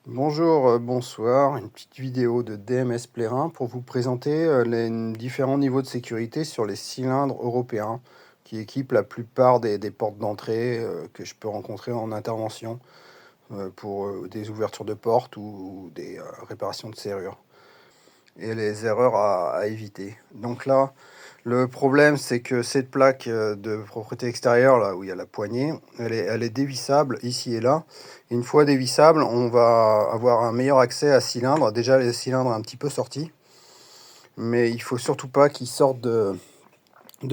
Bonjour, bonsoir, une petite vidéo de DMS Plérin pour vous présenter les différents niveaux de sécurité sur les cylindres européens qui équipent la plupart des portes d'entrée que je peux rencontrer en intervention pour des ouvertures de portes ou des réparations de serrures et les erreurs à éviter. Donc là, le problème, c'est que cette plaque de propreté extérieure, là où il y a la poignée, elle est dévissable ici et là. Une fois dévissable, on va avoir un meilleur accès à cylindre. Déjà, les cylindres un petit peu sortis, mais il faut surtout pas qu'ils sortent de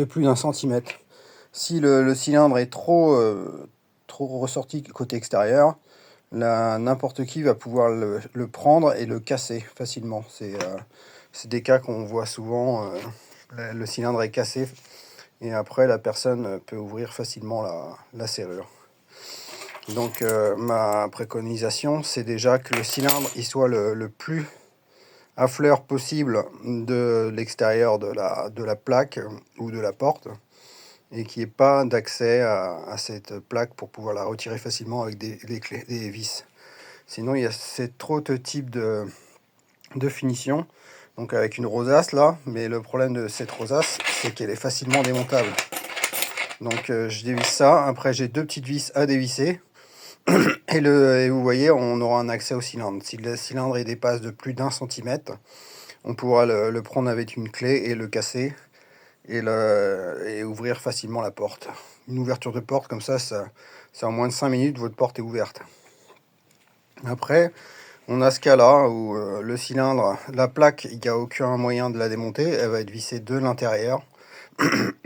plus d'1 centimètre. Si le cylindre est trop ressorti côté extérieur, n'importe qui va pouvoir le prendre et le casser facilement. C'est des cas qu'on voit souvent. Le cylindre est cassé et après la personne peut ouvrir facilement la serrure. Donc ma préconisation, c'est déjà que le cylindre il soit le plus à fleur possible de l'extérieur de la plaque ou de la porte, et qu'il n'y ait pas d'accès à cette plaque pour pouvoir la retirer facilement avec des clés, des vis. Sinon, il y a cet autre type de finition, donc avec une rosace là, mais le problème de cette rosace, c'est qu'elle est facilement démontable. Donc je dévisse ça, après j'ai deux petites vis à dévisser, et vous voyez, on aura un accès au cylindre. Si le cylindre il dépasse de plus d'1 centimètre, on pourra le prendre avec une clé et le casser, et ouvrir facilement la porte. Une ouverture de porte comme ça en moins de 5 minutes, votre porte est ouverte. Après, on a ce cas-là où le cylindre, la plaque, il n'y a aucun moyen de la démonter, elle va être vissée de l'intérieur.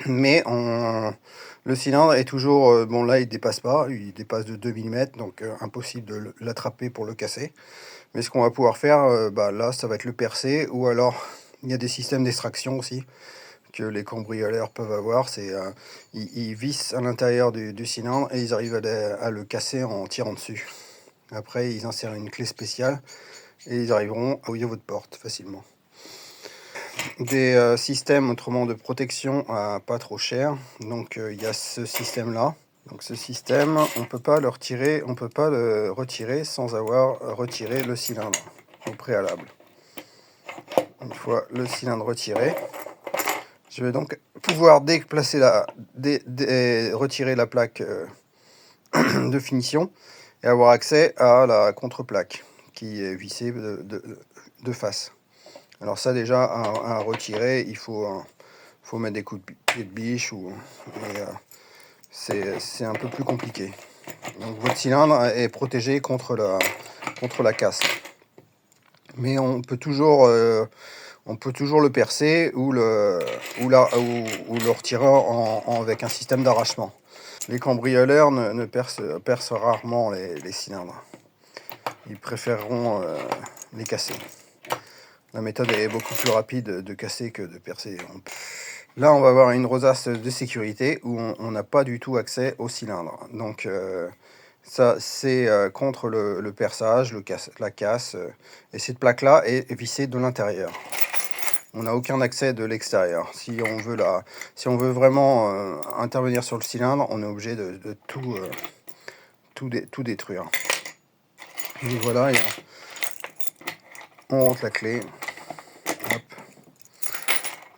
Mais le cylindre est toujours, bon là il dépasse pas, il dépasse de 2 mm, donc impossible de l'attraper pour le casser. Mais ce qu'on va pouvoir faire, là ça va être le percer, ou alors il y a des systèmes d'extraction aussi que les cambrioleurs peuvent avoir, ils vissent à l'intérieur du cylindre et ils arrivent à le casser en tirant dessus. Après ils insèrent une clé spéciale et ils arriveront à ouvrir votre porte facilement. Des systèmes autrement de protection à pas trop cher, donc il y a ce système là. Donc ce système, on peut pas le retirer sans avoir retiré le cylindre au préalable. Une fois le cylindre retiré, je vais donc pouvoir déplacer retirer la plaque de finition et avoir accès à la contre-plaque qui est vissée de face. Alors ça déjà, à retirer, il faut mettre des coups de pied de biche, c'est un peu plus compliqué. Donc votre cylindre est protégé contre la casse. Mais on peut toujours le percer ou le retirer avec un système d'arrachement. Les cambrioleurs ne percent rarement les cylindres. Ils préféreront les casser. La méthode est beaucoup plus rapide de casser que de percer. Là, on va avoir une rosace de sécurité où on n'a pas du tout accès au cylindre. Donc, ça, c'est contre le perçage, la casse. Et cette plaque-là est vissée de l'intérieur. On n'a aucun accès de l'extérieur. Si on veut vraiment intervenir sur le cylindre, on est obligé de tout détruire. Donc voilà, on rentre la clé. Hop.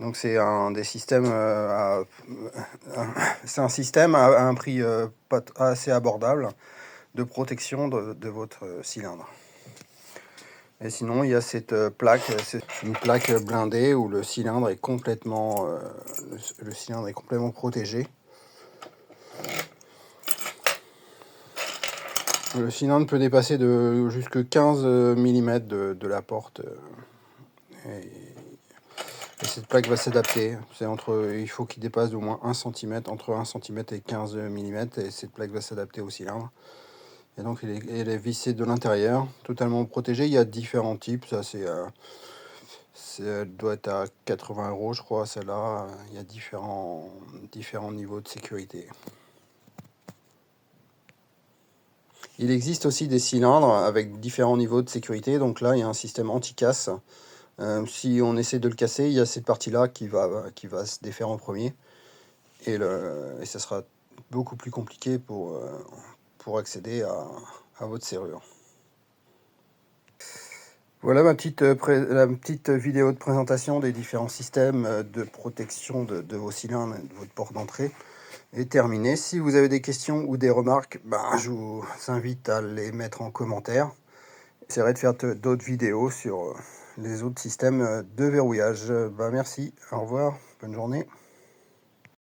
Donc c'est un système à un prix pas assez abordable de protection de votre cylindre. Et sinon il y a cette plaque, c'est une plaque blindée où le cylindre est complètement protégé. Le cylindre peut dépasser de jusque 15 mm de la porte. Et cette plaque va s'adapter. Il faut qu'il dépasse d'au moins 1 cm, entre 1 cm et 15 mm, et cette plaque va s'adapter au cylindre. Et donc elle est vissée de l'intérieur, totalement protégée. Il y a différents types, elle doit être à 80 € je crois, celle-là. Il y a différents niveaux de sécurité. Il existe aussi des cylindres avec différents niveaux de sécurité. Donc là, il y a un système anti-casse. Si on essaie de le casser, il y a cette partie-là qui va se défaire en premier. Et ça sera beaucoup plus compliqué pour accéder à votre serrure. Voilà la petite vidéo de présentation des différents systèmes de protection de vos cylindres et de votre porte d'entrée est terminée. Si vous avez des questions ou des remarques, je vous invite à les mettre en commentaire. J'essaierai de faire d'autres vidéos sur les autres systèmes de verrouillage. Merci, au revoir, bonne journée.